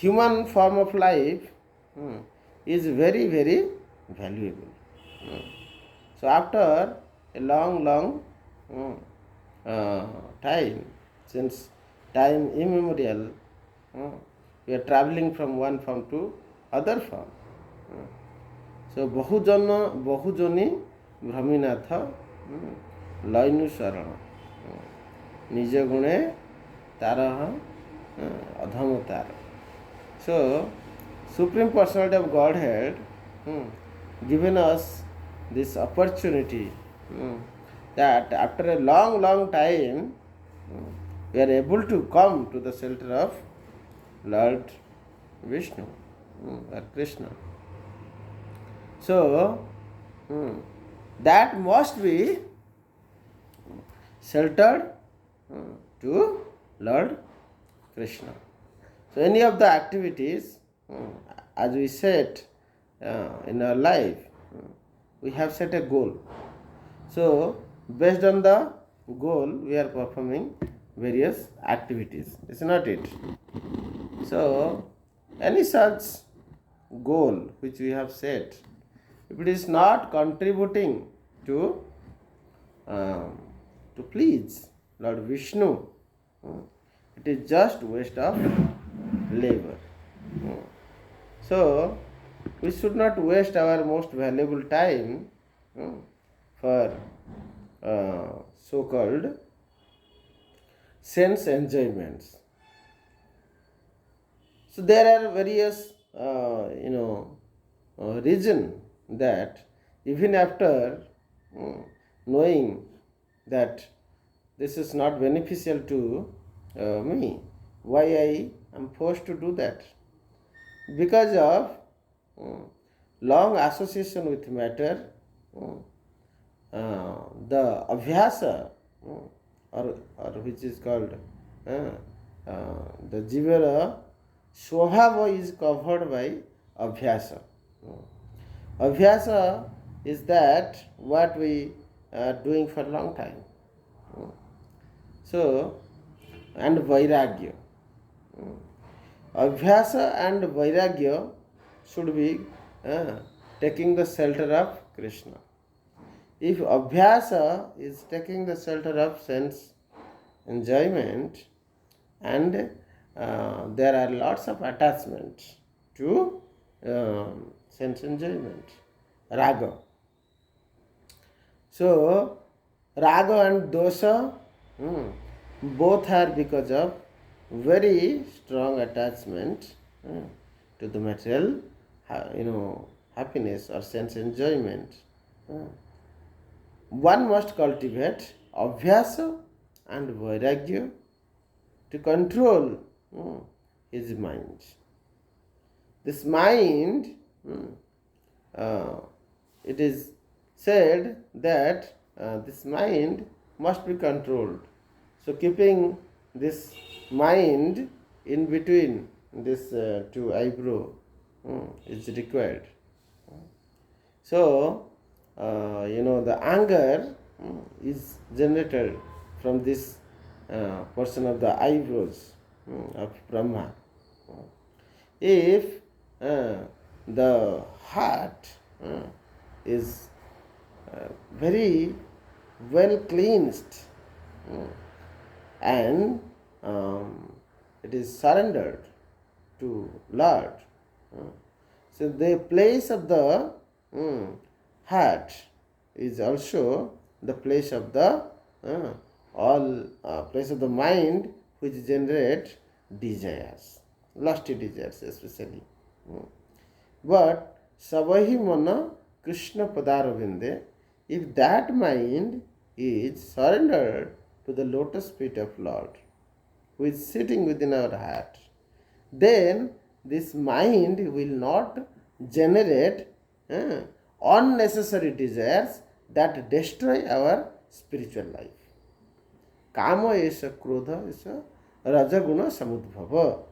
human form of life is very, very valuable. So after a long time, since time immemorial, we are traveling from one form to other form. So बहुजनी भ्रमीनाथ लयनु शरण निज गुणे तार अधमतार. So Supreme Personality of Godhead given us this opportunity that after a long time we are able to come to the shelter of Lord Vishnu or Krishna. So that must be sheltered to Lord Krishna. So any of the activities, as we set in our life, we have set a goal. So based on the goal, we are performing various activities. Is not it? So any such goal which we have set, if it is not contributing to please Lord Vishnu, it is just waste of labor. So we should not waste our most valuable time for so-called sense enjoyments. So there are various reason that even after knowing that this is not beneficial to me, why I am forced to do that? Because of long association with matter, the abhyasa or which is called the jivara swabhava is covered by abhyasa. Abhyasa is that what we are doing for a long time. So, and vairagya. Abhyasa and vairagya should be taking the shelter of Krishna. If abhyasa is taking the shelter of sense enjoyment, and there are lots of attachments to sense enjoyment, raga. So raga and dosha both are because of very strong attachment to the material happiness or sense enjoyment. One must cultivate abhyasa and vairagya to control his mind. This mind, it is said that this mind must be controlled. So keeping this mind in between this two eyebrow is required. So the anger is generated from this portion of the eyebrows of Brahma. If the heart is very well cleansed and it is surrendered to Lord, so the place of the heart is also the place of the place of the mind which generate desires, lusty desires especially. But Savahi Mana Krishna Padarvinde, if that mind is surrendered to the lotus feet of Lord, who is sitting within our heart, then this mind will not generate unnecessary desires that destroy our spiritual life. Kama esha krodha esha rajaguna samudbhava.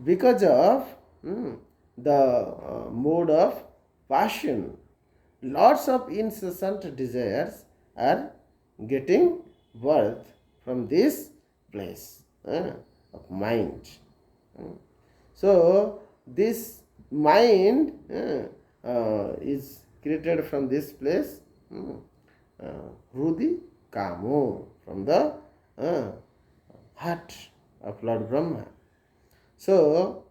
Because of the mode of passion, lots of incessant desires are getting birth from this place of mind. So this mind is created from this place, Hrudi Kamo, from the heart of Lord Brahma. So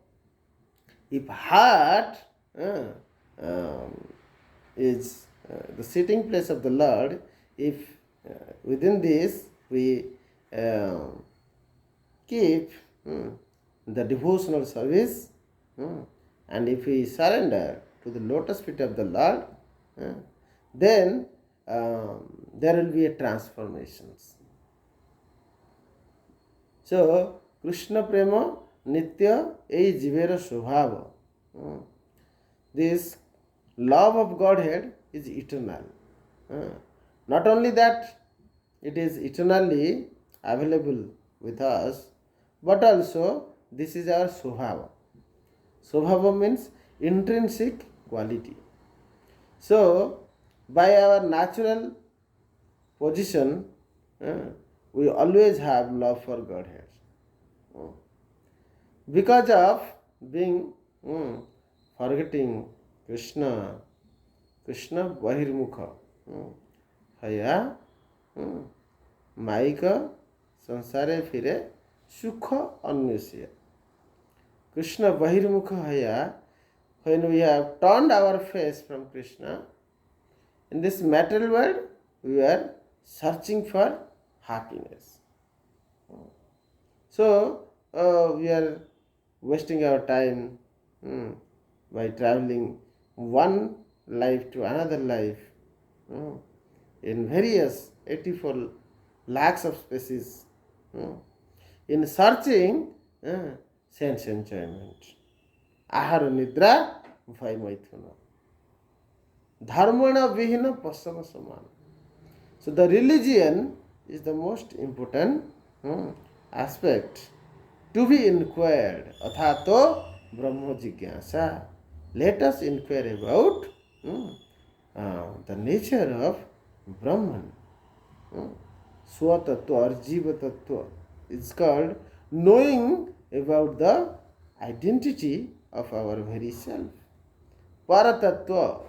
if heart is the sitting place of the Lord, if within this we keep the devotional service, and if we surrender to the lotus feet of the Lord, then there will be a transformations. So Krishna prema nitya ei jivera swabhava. This love of Godhead is eternal. Not only that it is eternally available with us, but also this is our swabhava. Swabhava means intrinsic quality. So by our natural position, we always have love for Godhead. Because of being forgetting Krishna bahirmukha haya maika sansare fire sukha अन्वेष्य. Krishna bahirmukha haya, when we have turned our face from Krishna, in this material world we are searching for happiness. So we are wasting our time by traveling one life to another life in various 84 lakhs of species in searching sense enjoyment. Ahara nidra bhai maithuna dharmana vihina pasama samana. So the religion is the most important aspect to be inquired. Athato brahma jigyasa. Let us inquire about the nature of Brahman. Swatattva or Jiva Tattva. It's called knowing about the identity of our very self. Paratattva,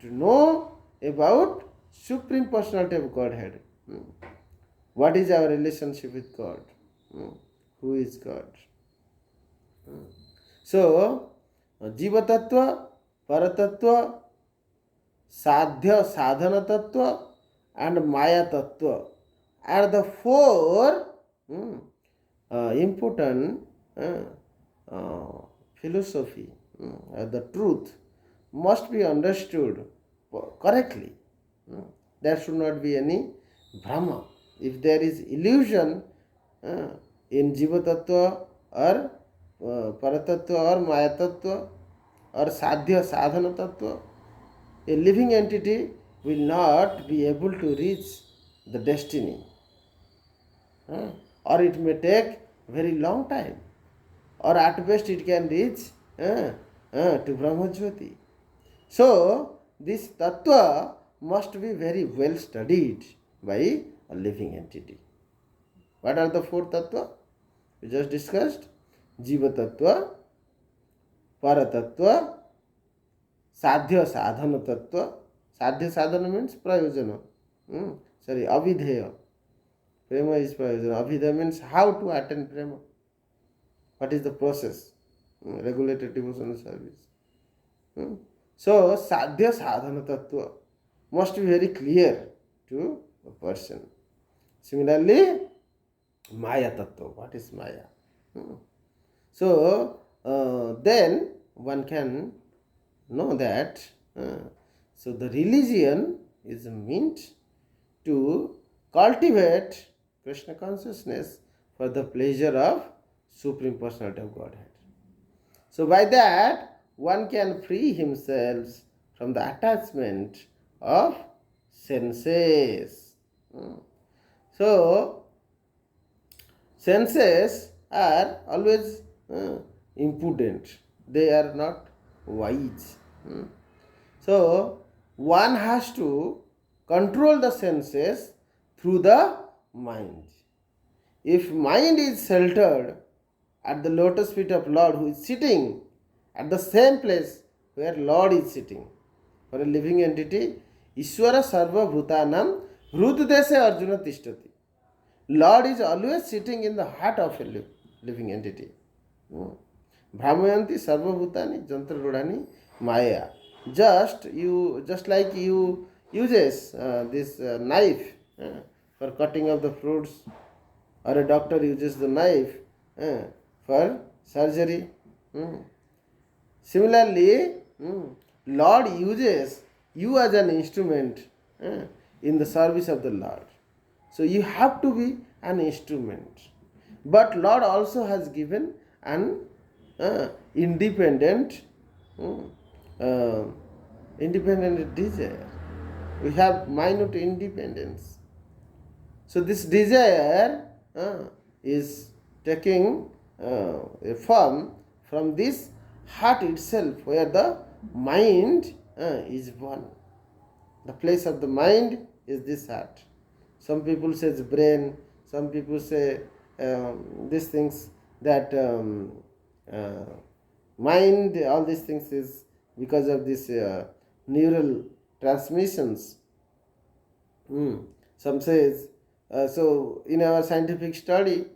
to know about Supreme Personality of Godhead. What is our relationship with God? Who is God? So, Jiva Tattva, Paratattva, Sadhya Sadhana Tattva, and Maya Tattva are the four important philosophy. The truth must be understood correctly. There should not be any Brahma. If there is illusion in Jiva Tattva or Paratattva or Maya Tattva or Sadhya Sadhana Tattva, a living entity will not be able to reach the destiny. Or it may take very long time. Or at best it can reach to Brahmajyoti. So, this Tattva must be very well studied by a living entity. What are the four Tattva? We just discussed. Jiva Tattva, Paratattva, Sadhya Sadhana Tattva. Sadhya Sadhana means Prayojana. Avidheya. Prema is Prayojana. Avidheya means how to attain Prema. What is the process? Regulated devotional service. So, Sadhya Sadhana Tattva must be very clear to a person. Similarly, Maya Tattva. What is Maya? So, then one can know that so the religion is meant to cultivate Krishna consciousness for the pleasure of Supreme Personality of Godhead. So by that one can free himself from the attachment of senses. So senses are always impudent. They are not wise. So one has to control the senses through the mind. If mind is sheltered at the lotus feet of Lord, who is sitting at the same place where Lord is sitting. For a living entity, Ishwara Sarva Bhutanam Hrudadeshe Arjuna Tishtati. Lord is always sitting in the heart of a living entity. Brahmayanti Sarva Bhutani Jantra Rudani Maya. Just like you uses this knife for cutting of the fruits, or a doctor uses the knife for surgery. Similarly, Lord uses you as an instrument in the service of the Lord. So you have to be an instrument. But Lord also has given an independent desire. We have minute independence. So this desire is taking a form from this heart itself, where the mind is one. The place of the mind is this heart. Some people say it's brain. Some people say these things, that mind, all these things is because of this neural transmissions. Some says, so in our scientific study,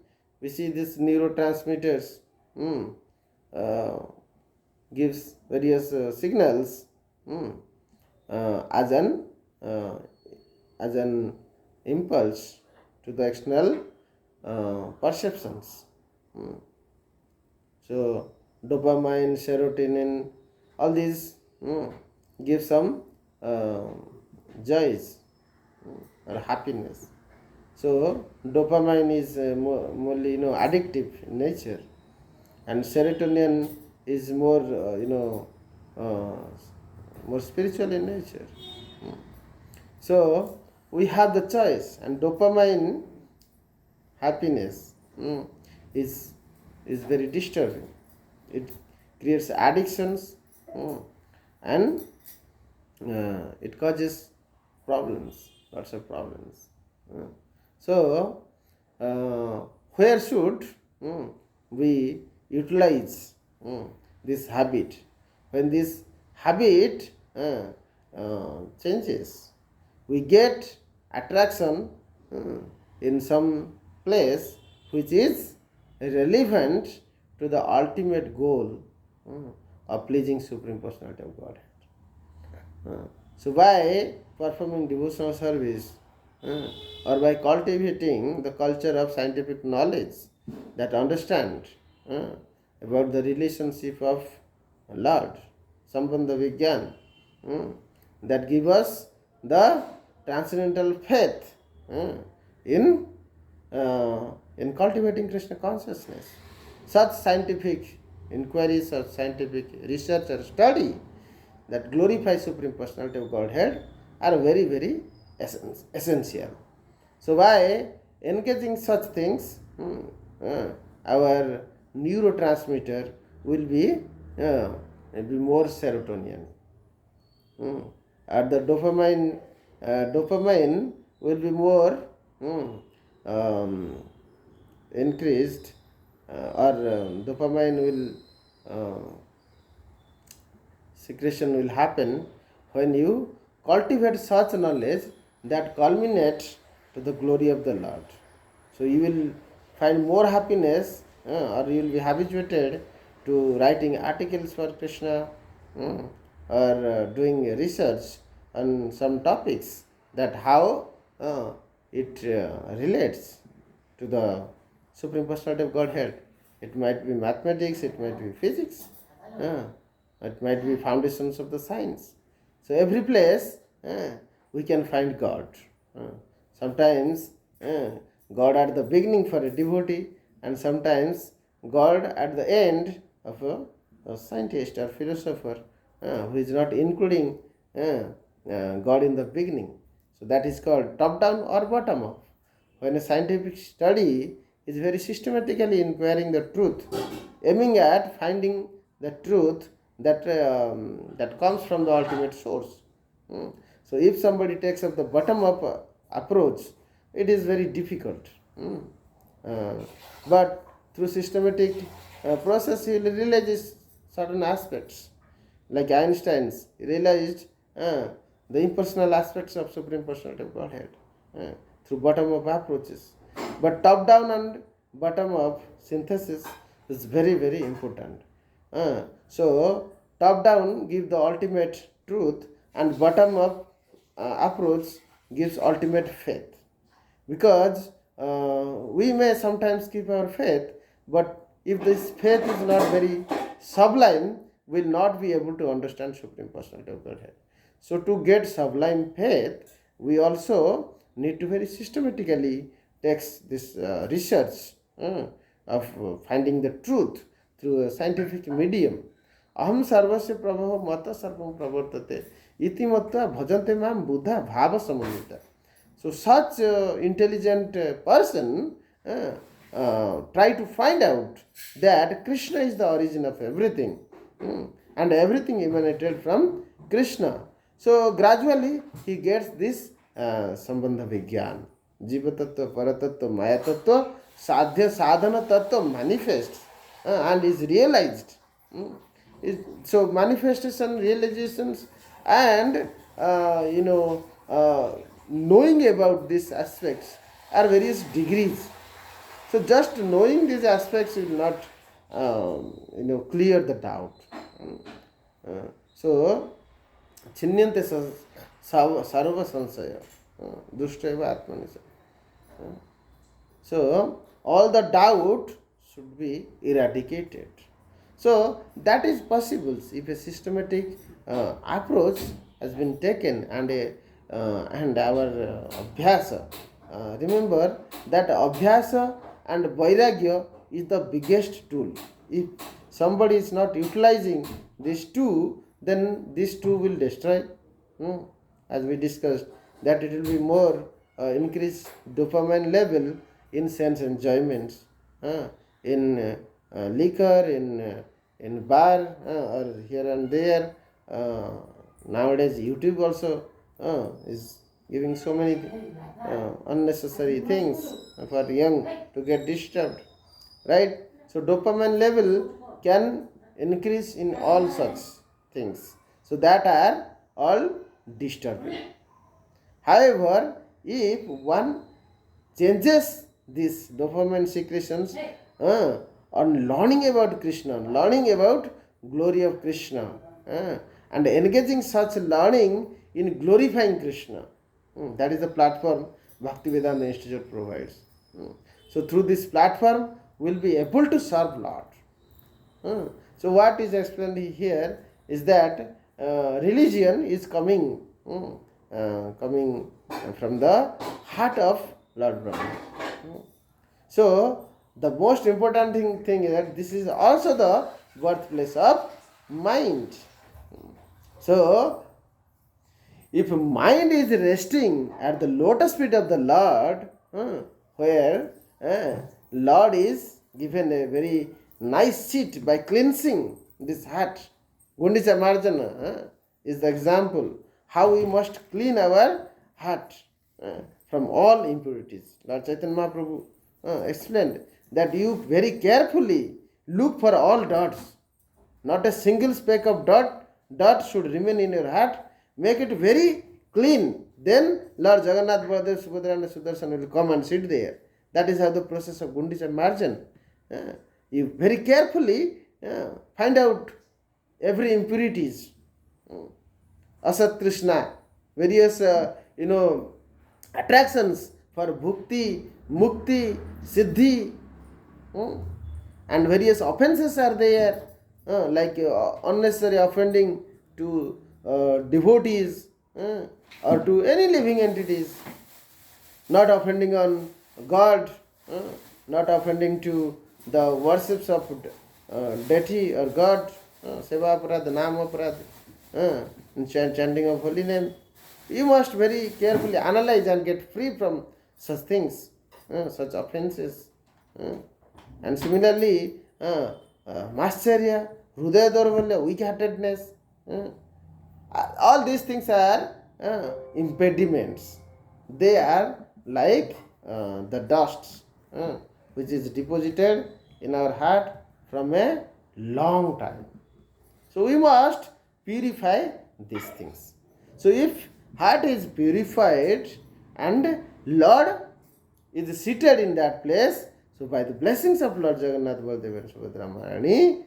we see this neurotransmitters gives various signals as an impulse to the external perceptions. So dopamine, serotonin, all these give some joys or happiness. So dopamine is morely addictive in nature, and serotonin is more more spiritual in nature. So we have the choice, and dopamine happiness is very disturbing. It creates addictions and it causes problems, lots of problems. So where should we utilize this habit? When this habit changes, we get attraction in some place which is relevant to the ultimate goal of pleasing Supreme Personality of Godhead. So by performing devotional service or by cultivating the culture of scientific knowledge that understand about the relationship of Lord, Sambandha Vigyan, that give us the transcendental faith in cultivating Krishna consciousness. Such scientific inquiries or scientific research or study that glorify Supreme Personality of Godhead are very, very essential. So by engaging such things, our neurotransmitter will be more serotonin. And the dopamine will be more increased, or dopamine will secretion will happen when you cultivate such knowledge that culminates to the glory of the Lord. So you will find more happiness, or you will be habituated to writing articles for Krishna, or doing research on some topics, that how it relates to the Supreme Personality of Godhead. It might be mathematics, it might be physics, it might be foundations of the science. So every place we can find God. Sometimes God at the beginning for a devotee, and sometimes God at the end of a scientist or philosopher who is not including God in the beginning. So that is called top-down or bottom-up. When a scientific study is very systematically inquiring the truth, aiming at finding the truth that comes from the ultimate source. So if somebody takes up the bottom-up approach, it is very difficult. But through systematic process, he will realize certain aspects. Like Einstein's realized the impersonal aspects of Supreme Personality of Godhead through bottom-up approaches. But top-down and bottom-up synthesis is very, very important. So, top-down gives the ultimate truth, and bottom-up approach gives ultimate faith. Because we may sometimes keep our faith, but if this faith is not very sublime, we will not be able to understand Supreme Personality of Godhead. So to get sublime faith, we also need to very systematically take this research of finding the truth through a scientific medium. Aham sarvasya prabhava mata sarvam pravartate iti matta bhajante mam buddha bhava samannita. So such intelligent person try to find out that Krishna is the origin of everything and everything emanated from Krishna. So gradually he gets this Sambandha Vigyan. Jiva Tattva, Paratattva, Maya Tattva, Sadhya Sadhana Tattva manifests and is realized. So manifestation, realizations and knowing about these aspects are various degrees. So just knowing these aspects will not clear the doubt. So Chinyante sarva sansaya dushteva atmanisa. So all the doubt should be eradicated. So that is possible if a systematic approach has been taken and our abhyasa. Remember that abhyasa and vairagya is the biggest tool. If somebody is not utilizing these two, then these two will destroy. As we discussed, that it will be more increase dopamine level in sense enjoyments, in liquor, in bar or here and there. Nowadays YouTube also is giving so many unnecessary things for young to get disturbed, right? So dopamine level can increase in all such things, so that are all disturbing. However, if one changes these dopamine secretions on learning about Krishna, learning about glory of Krishna, and engaging such learning in glorifying Krishna, that is the platform Bhaktivedanta Institute provides. So through this platform, we will be able to serve Lord. So what is explained here is that religion is coming from the heart of Lord Brahma. So the most important thing is that this is also the birthplace of mind. So if mind is resting at the lotus feet of the Lord, where Lord is given a very nice seat by cleansing this heart. Gundicha Marjana is the example how we must clean our heart from all impurities. Lord Chaitanya Mahaprabhu explained that you very carefully look for all dots. Not a single speck of dot should remain in your heart. Make it very clean. Then Lord Jagannath, Baladev, Subhadra and Sudarshan will come and sit there. That is how the process of Gundicha Marjan. You very carefully find out every impurities. Asat Krishna, various attractions for bhukti, mukti, siddhi, and various offenses are there, like unnecessary offending to devotees or to any living entities, not offending on God, not offending to the worships of deity or God, seva aparad, nama aparad, chanting of holy name. You must very carefully analyze and get free from such things, such offenses. And similarly, mascharya, hridaya daurvalya, weak-heartedness, all these things are impediments. They are like the dust which is deposited in our heart from a long time. So we must purify these things. So if heart is purified and Lord is seated in that place, so by the blessings of Lord Jagannath, Baldev and Subhadra Maharani,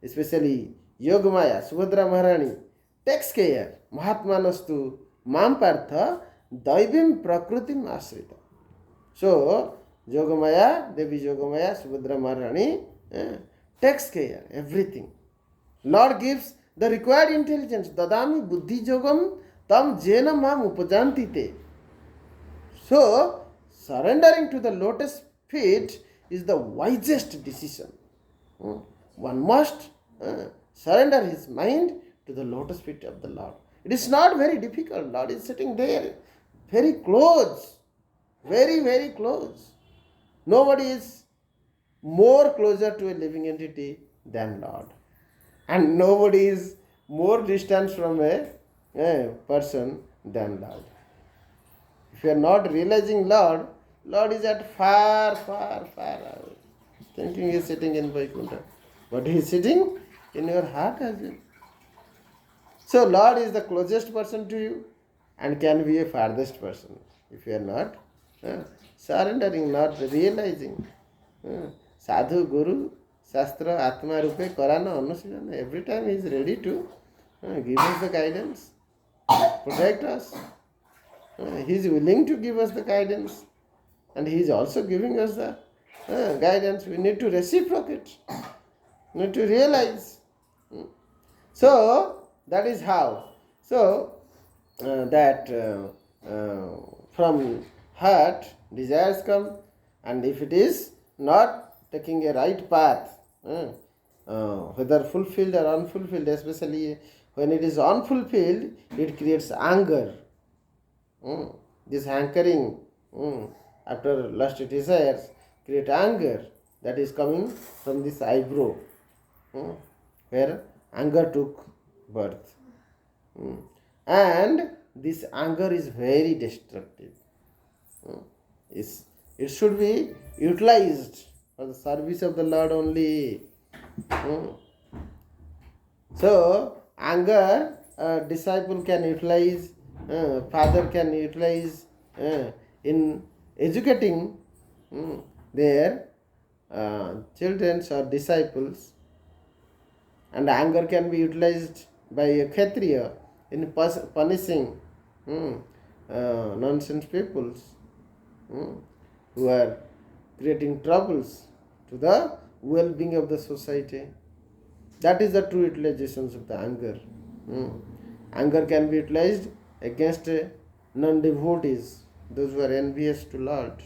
especially Yogamaya, Subhadra Maharani takes care, Mahatmanastu Mampartha Daivim Prakritim Asrita. So Yogamaya, Devi Yogamaya, Subhadra Maharani takes care everything. Lord gives the required intelligence. Dadami buddhi yogam tam jena mam upajantite. So, surrendering to the lotus feet is the wisest decision. One must surrender his mind to the lotus feet of the Lord. It is not very difficult. Lord is sitting there, very close, very, very close. Nobody is more closer to a living entity than Lord. And nobody is more distant from a person than Lord. If you are not realizing Lord, Lord is at far, far, far away. Thinking he is sitting in Vaikuntha. But he is sitting in your heart as well. So Lord is the closest person to you and can be a farthest person. If you are not surrendering, not realizing. Sadhu, Guru, Shastra, Atma, Rupe, Karana, Anusila, every time he is ready to give us the guidance, protect us. He is willing to give us the guidance and he is also giving us the guidance. We need to reciprocate, we need to realize. So, that is how. So, from heart, desires come, and if it is not taking a right path, whether fulfilled or unfulfilled, especially when it is unfulfilled, it creates anger. This hankering after lust desires create anger that is coming from this eyebrow, where anger took birth. And this anger is very destructive. It should be utilized for the service of the Lord only. So, anger, a disciple can utilize, father can utilize in educating their children or disciples, and anger can be utilized by a Kshatriya in punishing nonsense peoples who are creating troubles to the well-being of the society. That is the true utilization of the anger. Anger can be utilized against non-devotees, those who are envious to Lord,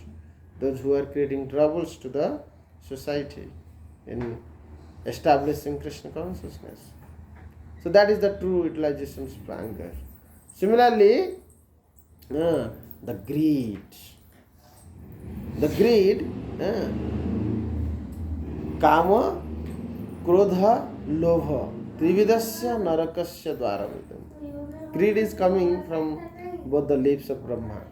those who are creating troubles to the society in establishing Krishna consciousness. So that is the true utilization of anger. Similarly, the greed. The greed, kama, krodha, lobha, trividasya narakasya dvaravidam. Greed is coming from both the lips of Brahma.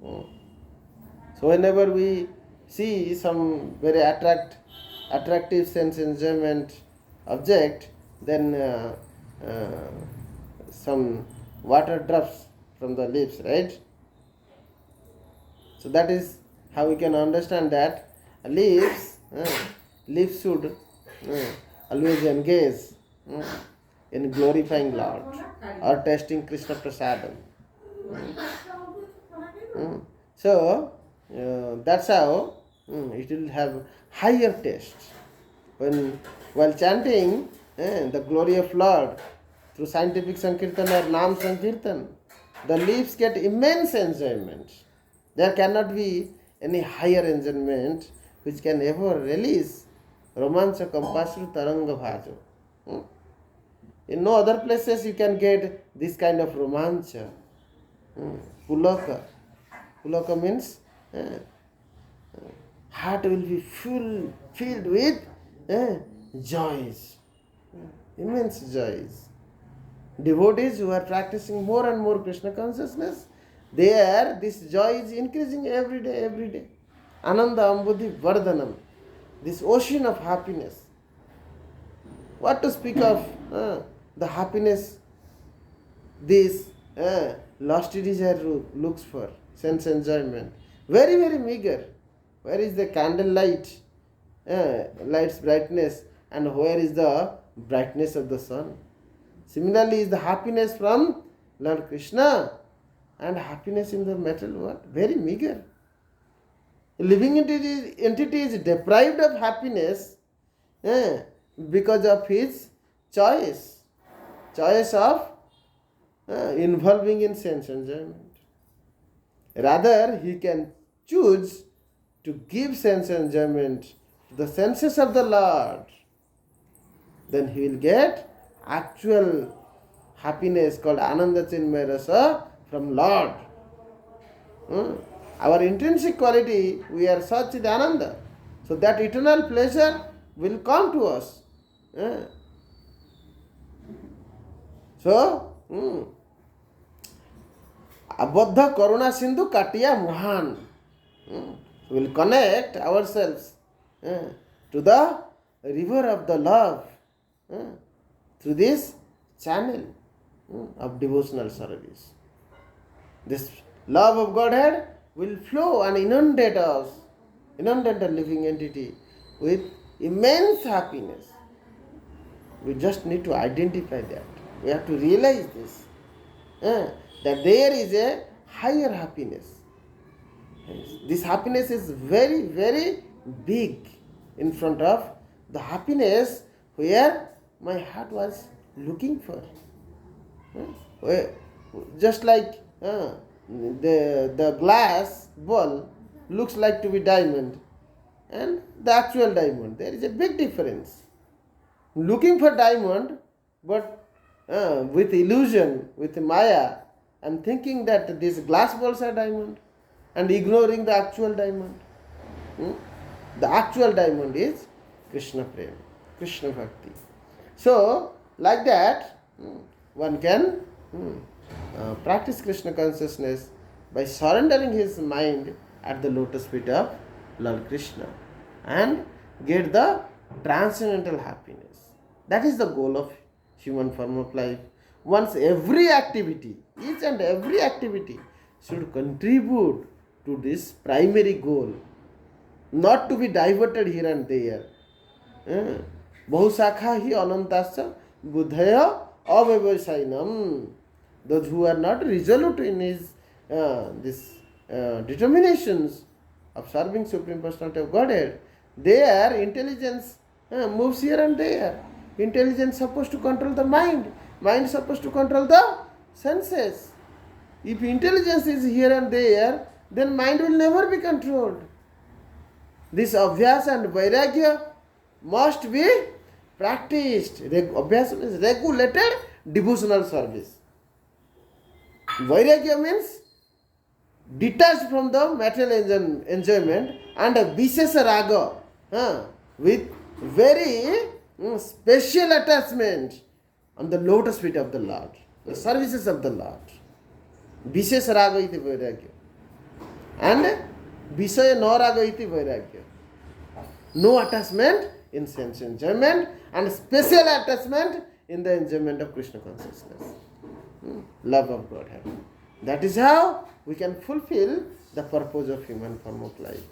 So whenever we see some very attractive sense enjoyment object, then some water drops from the lips, right? So that is how we can understand that lips should always engage in glorifying Lord or tasting Krishna prasadam. So that's how it will have higher taste. While chanting the glory of Lord through scientific Sankirtan or Nam Sankirtan, the lips get immense enjoyment. There cannot be any higher enjoyment which can ever release romancha compassion taranga bhajo. In no other places you can get this kind of romancha. Pulaka. Pulaka means heart will be filled with joys, immense joys. Devotees who are practicing more and more Krishna consciousness, this joy is increasing every day. Ananda ambudhi vardhanam. this ocean of happiness. What to speak of the happiness this lusty desire looks for, sense enjoyment. Very, very meager. Where is the candlelight, light's brightness, and where is the brightness of the sun? Similarly, is the happiness from Lord Krishna and happiness in the material world. Very meager. A living entity is deprived of happiness because of his choice of involving in sense enjoyment. Rather, he can choose to give sense enjoyment to the senses of the Lord. Then he will get actual happiness called Ananda Chinmaya Rasa from Lord. Our intrinsic quality, we are such in Ananda. So that eternal pleasure will come to us. So, Abodha Karuna Sindhu Katiya Mohan. We will connect ourselves to the river of the love through this channel of devotional service. This love of Godhead will flow and inundate us, inundate the living entity with immense happiness. We just need to identify that. We have to realize this, that there is a higher happiness. This happiness is very, very big in front of the happiness where my heart was looking for. Just like the glass ball looks like to be diamond and the actual diamond. There is a big difference. Looking for diamond, but with illusion, with Maya, I'm thinking that these glass balls are diamond and ignoring the actual diamond. The actual diamond is Krishna Prem, Krishna Bhakti. So, like that, one can practice Krishna consciousness by surrendering his mind at the lotus feet of Lord Krishna and get the transcendental happiness. That is the goal of human form of life. Once every activity, each and every activity should contribute to this primary goal, not to be diverted here and there. Bahusakha hi anantasya buddhaya avavaisainam. Those who are not resolute in his determinations of serving Supreme Personality of Godhead, their intelligence moves here and there. Intelligence is supposed to control the mind. Mind is supposed to control the senses. If intelligence is here and there, then mind will never be controlled. This abhyas and vairagya must be practiced. Abhyas means regulated devotional service. Vairagya means detached from the material enjoyment and a vishesha raga with very special attachment on the lotus feet of the Lord, the services of the Lord. Vishesha raga iti vairagya. And Vishaya no raga iti vairagya. No attachment in sense enjoyment and special attachment in the enjoyment of Krishna consciousness. Love of Godhead. That is how we can fulfill the purpose of human form of life.